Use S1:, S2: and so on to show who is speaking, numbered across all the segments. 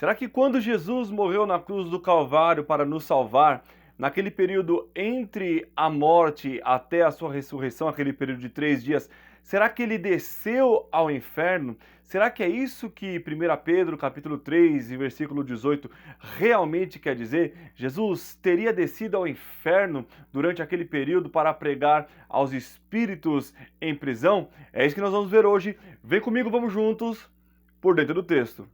S1: Será que quando Jesus morreu na cruz do Calvário para nos salvar, naquele período entre a morte até a sua ressurreição, aquele período de 3 dias, será que ele desceu ao inferno? Será que é isso que 1 Pedro capítulo 3 e versículo 18 realmente quer dizer? Jesus teria descido ao inferno durante aquele período para pregar aos espíritos em prisão? É isso que nós vamos ver hoje. Vem comigo, vamos juntos por dentro do texto.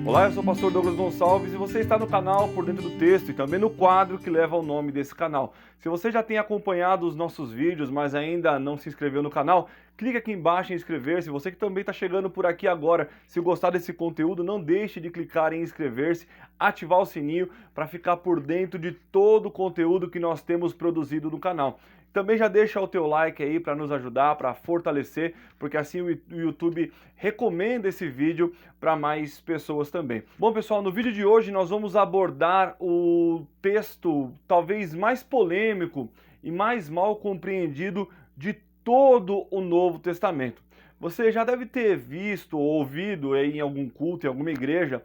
S1: Olá, eu sou o pastor Douglas Gonçalves e você está no canal Por Dentro do Texto e também no quadro que leva o nome desse canal. Se você já tem acompanhado os nossos vídeos, mas ainda não se inscreveu no canal, clique aqui embaixo em inscrever-se. Você que também está chegando por aqui agora, se gostar desse conteúdo, não deixe de clicar em inscrever-se, ativar o sininho para ficar por dentro de todo o conteúdo que nós temos produzido no canal. Também já deixa o teu like aí para nos ajudar, para fortalecer, porque assim o YouTube recomenda esse vídeo para mais pessoas também. Bom, pessoal, no vídeo de hoje nós vamos abordar o texto talvez mais polêmico e mais mal compreendido de todo o Novo Testamento. Você já deve ter visto ou ouvido em algum culto, em alguma igreja,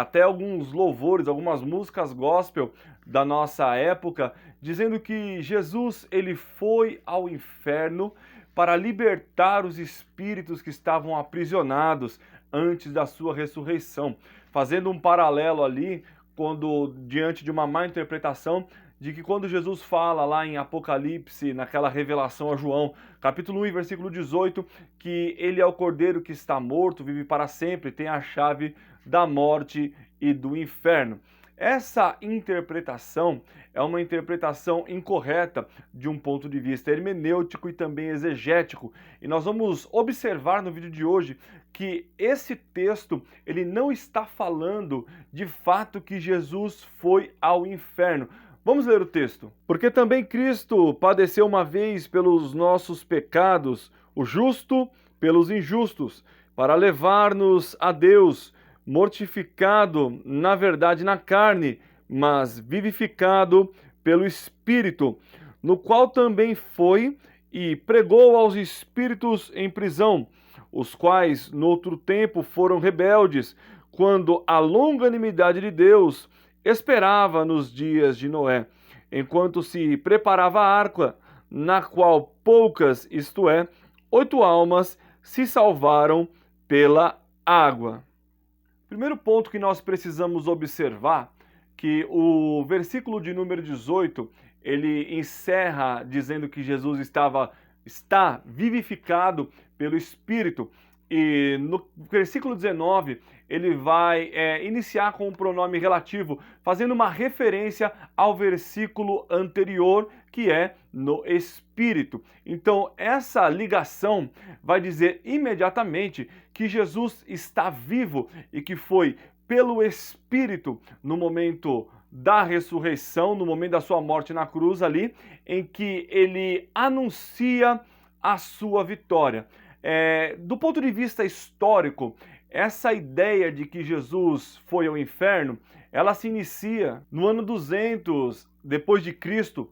S1: até alguns louvores, algumas músicas gospel da nossa época, dizendo que Jesus ele foi ao inferno para libertar os espíritos que estavam aprisionados antes da sua ressurreição, fazendo um paralelo ali quando diante de uma má interpretação de que quando Jesus fala lá em Apocalipse, naquela revelação a João, capítulo 1, versículo 18, que ele é o cordeiro que está morto, vive para sempre, tem a chave da morte e do inferno. Essa interpretação é uma interpretação incorreta de um ponto de vista hermenêutico e também exegético. E nós vamos observar no vídeo de hoje que esse texto ele não está falando de fato que Jesus foi ao inferno. Vamos ler o texto. Porque também Cristo padeceu uma vez pelos nossos pecados, o justo pelos injustos, para levar-nos a Deus, mortificado, na verdade, na carne, mas vivificado pelo Espírito, no qual também foi e pregou aos espíritos em prisão, os quais, noutro tempo, foram rebeldes, quando a longanimidade de Deus esperava nos dias de Noé, enquanto se preparava a arca, na qual poucas, isto é, 8 almas, se salvaram pela água. Primeiro ponto que nós precisamos observar, que o versículo de número 18, ele encerra dizendo que Jesus está vivificado pelo Espírito. E no versículo 19, ele vai iniciar com um pronome relativo, fazendo uma referência ao versículo anterior, que é no Espírito. Então, essa ligação vai dizer imediatamente que Jesus está vivo e que foi pelo Espírito no momento da ressurreição, no momento da sua morte na cruz ali, em que ele anuncia a sua vitória. Do ponto de vista histórico, essa ideia de que Jesus foi ao inferno, ela se inicia no ano 200 depois de Cristo,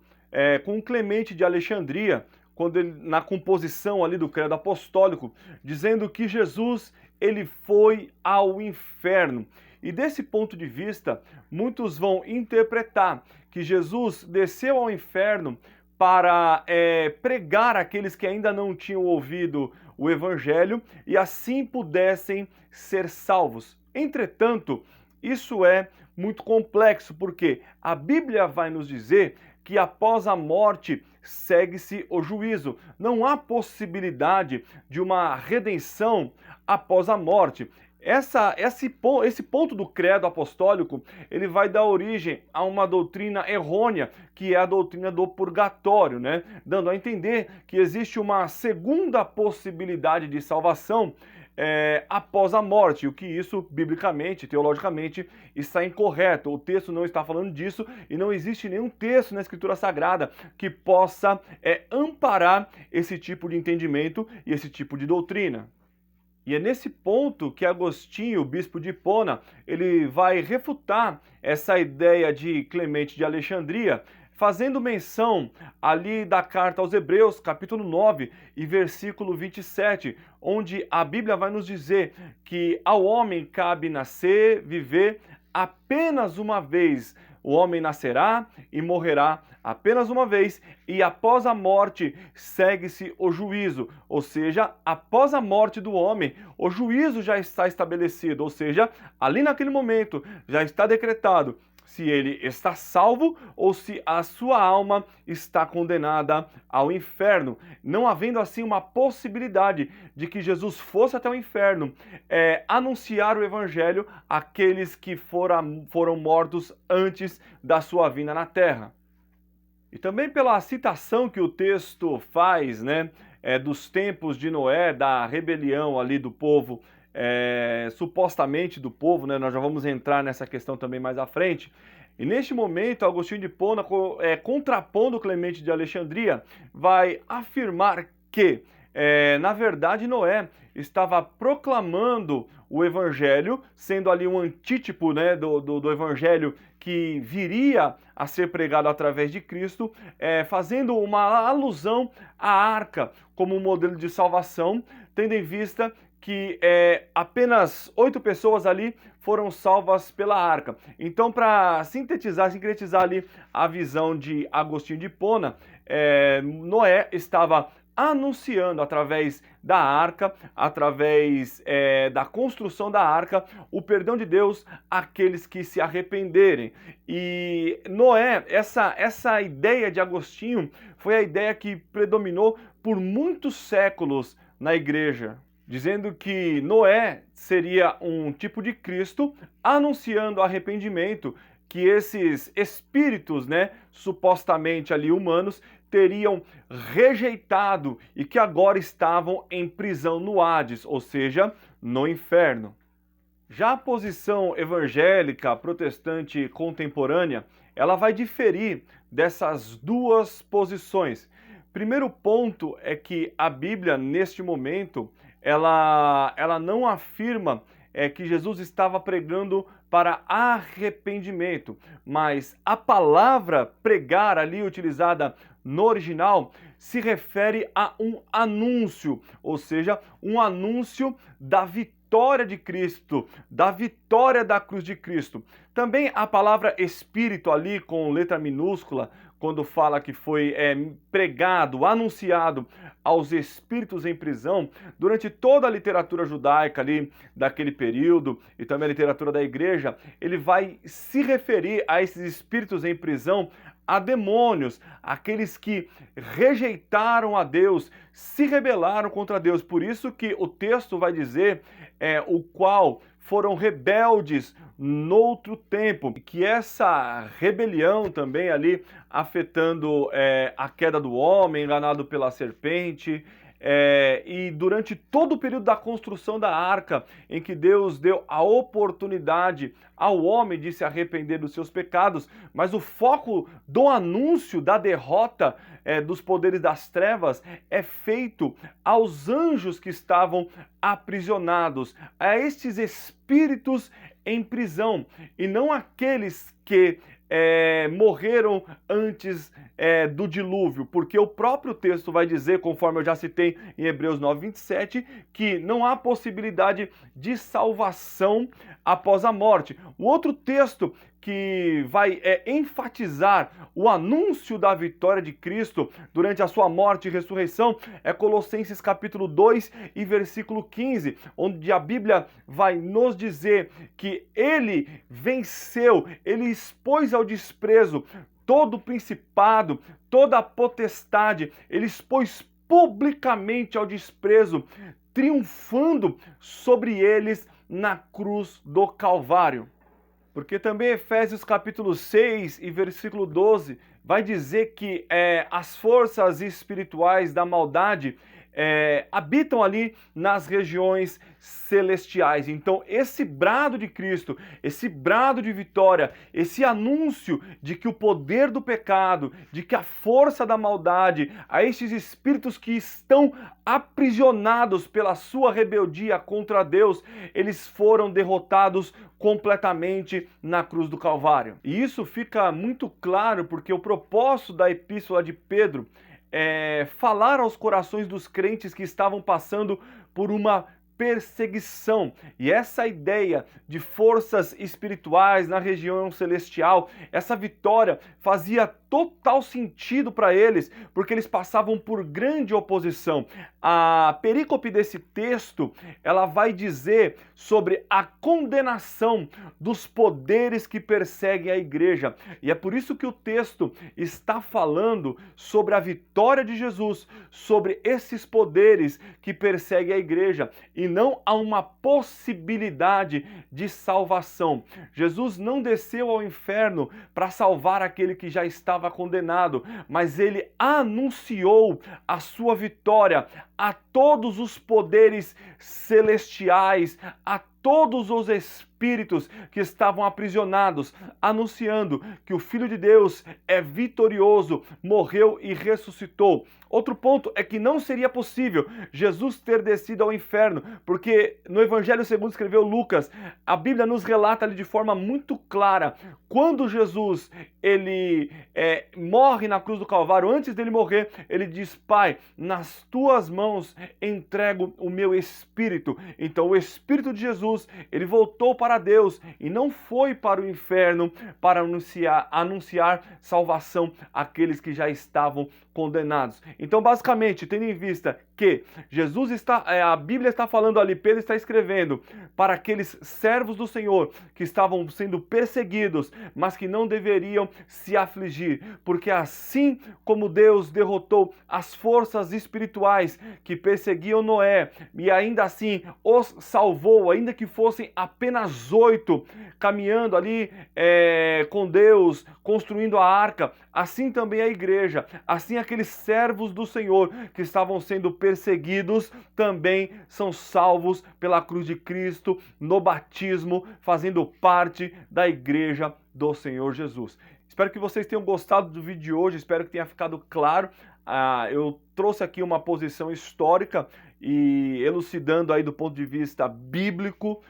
S1: com Clemente de Alexandria, quando ele, na composição ali do credo apostólico, dizendo que Jesus ele foi ao inferno. E desse ponto de vista, muitos vão interpretar que Jesus desceu ao inferno para pregar aqueles que ainda não tinham ouvido o Evangelho e assim pudessem ser salvos. Entretanto, isso é muito complexo, porque a Bíblia vai nos dizer que após a morte segue-se o juízo. Não há possibilidade de uma redenção após a morte. Esse ponto do credo apostólico, ele vai dar origem a uma doutrina errônea, que é a doutrina do purgatório, né? Dando a entender que existe uma segunda possibilidade de salvação após a morte, o que isso, biblicamente, teologicamente, está incorreto. O texto não está falando disso e não existe nenhum texto na Escritura Sagrada que possa amparar esse tipo de entendimento e esse tipo de doutrina. E é nesse ponto que Agostinho, o bispo de Hipona, ele vai refutar essa ideia de Clemente de Alexandria, fazendo menção ali da carta aos Hebreus, capítulo 9 e versículo 27, onde a Bíblia vai nos dizer que ao homem cabe nascer, viver apenas uma vez. O homem nascerá e morrerá apenas uma vez, e após a morte segue-se o juízo, ou seja, após a morte do homem, o juízo já está estabelecido, ou seja, ali naquele momento já está decretado se ele está salvo ou se a sua alma está condenada ao inferno, não havendo assim uma possibilidade de que Jesus fosse até o inferno anunciar o evangelho àqueles que foram mortos antes da sua vinda na terra. E também pela citação que o texto faz, né, dos tempos de Noé, da rebelião ali do povo, supostamente do povo, né, nós já vamos entrar nessa questão também mais à frente. E neste momento, Agostinho de Hipona, contrapondo Clemente de Alexandria, vai afirmar que, na verdade, Noé estava proclamando o evangelho, sendo ali um antítipo, né, do evangelho que viria a ser pregado através de Cristo, fazendo uma alusão à arca como um modelo de salvação, tendo em vista que apenas 8 pessoas ali foram salvas pela arca. Então, para sincretizar ali a visão de Agostinho de Hipona, Noé estava anunciando através da arca, através da construção da arca, o perdão de Deus àqueles que se arrependerem. E Noé, essa ideia de Agostinho foi a ideia que predominou por muitos séculos na igreja, dizendo que Noé seria um tipo de Cristo anunciando arrependimento, que esses espíritos, né, supostamente ali humanos, teriam rejeitado e que agora estavam em prisão no Hades, ou seja, no inferno. Já a posição evangélica protestante contemporânea, ela vai diferir dessas duas posições. Primeiro ponto é que a Bíblia, neste momento, ela não afirma que Jesus estava pregando para arrependimento, mas a palavra pregar ali utilizada no original se refere a um anúncio, ou seja, um anúncio da vitória de Cristo, da vitória da cruz de Cristo. Também a palavra espírito ali com letra minúscula, quando fala que foi pregado, anunciado aos espíritos em prisão, durante toda a literatura judaica ali daquele período e também a literatura da igreja, ele vai se referir a esses espíritos em prisão a demônios, aqueles que rejeitaram a Deus, se rebelaram contra Deus. Por isso que o texto vai dizer o qual foram rebeldes noutro tempo, que essa rebelião também ali afetando a queda do homem, enganado pela serpente, e durante todo o período da construção da arca, em que Deus deu a oportunidade ao homem de se arrepender dos seus pecados, mas o foco do anúncio da derrota dos poderes das trevas é feito aos anjos que estavam aprisionados, a estes espíritos em prisão, e não aqueles que morreram antes do dilúvio, porque o próprio texto vai dizer, conforme eu já citei em Hebreus 9:27, que não há possibilidade de salvação após a morte. O outro texto que vai enfatizar o anúncio da vitória de Cristo durante a sua morte e ressurreição é Colossenses capítulo 2 e versículo 15, onde a Bíblia vai nos dizer que ele venceu, ele expôs ao desprezo todo o principado, toda a potestade, ele expôs publicamente ao desprezo, triunfando sobre eles na cruz do Calvário. Porque também Efésios capítulo 6 e versículo 12 vai dizer que as forças espirituais da maldade habitam ali nas regiões celestiais. Então, esse brado de Cristo, esse brado de vitória, esse anúncio de que o poder do pecado, de que a força da maldade, a estes espíritos que estão aprisionados pela sua rebeldia contra Deus, eles foram derrotados completamente na cruz do Calvário. E isso fica muito claro porque o propósito da epístola de Pedro é falar aos corações dos crentes que estavam passando por uma perseguição. E essa ideia de forças espirituais na região celestial, essa vitória fazia total sentido para eles, porque eles passavam por grande oposição. A perícope desse texto, ela vai dizer sobre a condenação dos poderes que perseguem a igreja. E é por isso que o texto está falando sobre a vitória de Jesus, sobre esses poderes que perseguem a igreja, e não há uma possibilidade de salvação. Jesus não desceu ao inferno para salvar aquele que já estava condenado, mas ele anunciou a sua vitória a todos os poderes celestiais, a todos os espíritos que estavam aprisionados, anunciando que o Filho de Deus é vitorioso, morreu e ressuscitou. Outro ponto é que não seria possível Jesus ter descido ao inferno, porque no Evangelho segundo escreveu Lucas, a Bíblia nos relata ali de forma muito clara, quando Jesus ele morre na cruz do Calvário, antes dele morrer, ele diz: Pai, nas tuas mãos entrego o meu espírito. Então o Espírito de Jesus, ele voltou para Deus e não foi para o inferno para anunciar salvação àqueles que já estavam condenados. Então, basicamente, tendo em vista que Jesus a Bíblia está falando ali, Pedro está escrevendo para aqueles servos do Senhor que estavam sendo perseguidos, mas que não deveriam se afligir, porque assim como Deus derrotou as forças espirituais que perseguiam Noé e ainda assim os salvou, ainda que fossem apenas 8 caminhando ali com Deus, construindo a arca, assim também a igreja, assim aqueles servos do Senhor que estavam sendo perseguidos também são salvos pela cruz de Cristo no batismo, fazendo parte da igreja do Senhor Jesus. Espero que vocês tenham gostado do vídeo de hoje, espero que tenha ficado claro. Eu trouxe aqui uma posição histórica e elucidando aí do ponto de vista bíblico,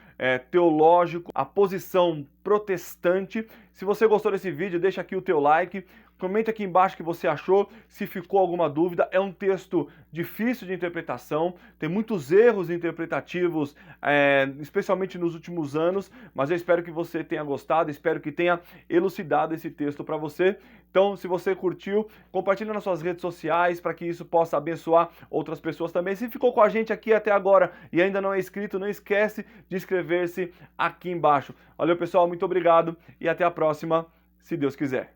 S1: teológico, a posição protestante. Se você gostou desse vídeo, deixa aqui o teu like, comenta aqui embaixo o que você achou, se ficou alguma dúvida. É um texto difícil de interpretação, tem muitos erros interpretativos, especialmente nos últimos anos, mas eu espero que você tenha gostado, espero que tenha elucidado esse texto para você. Então, se você curtiu, compartilha nas suas redes sociais para que isso possa abençoar outras pessoas também. Se ficou com a gente aqui até agora e ainda não é inscrito, não esquece de inscrever-se aqui embaixo. Valeu, pessoal, muito obrigado e até a próxima, se Deus quiser.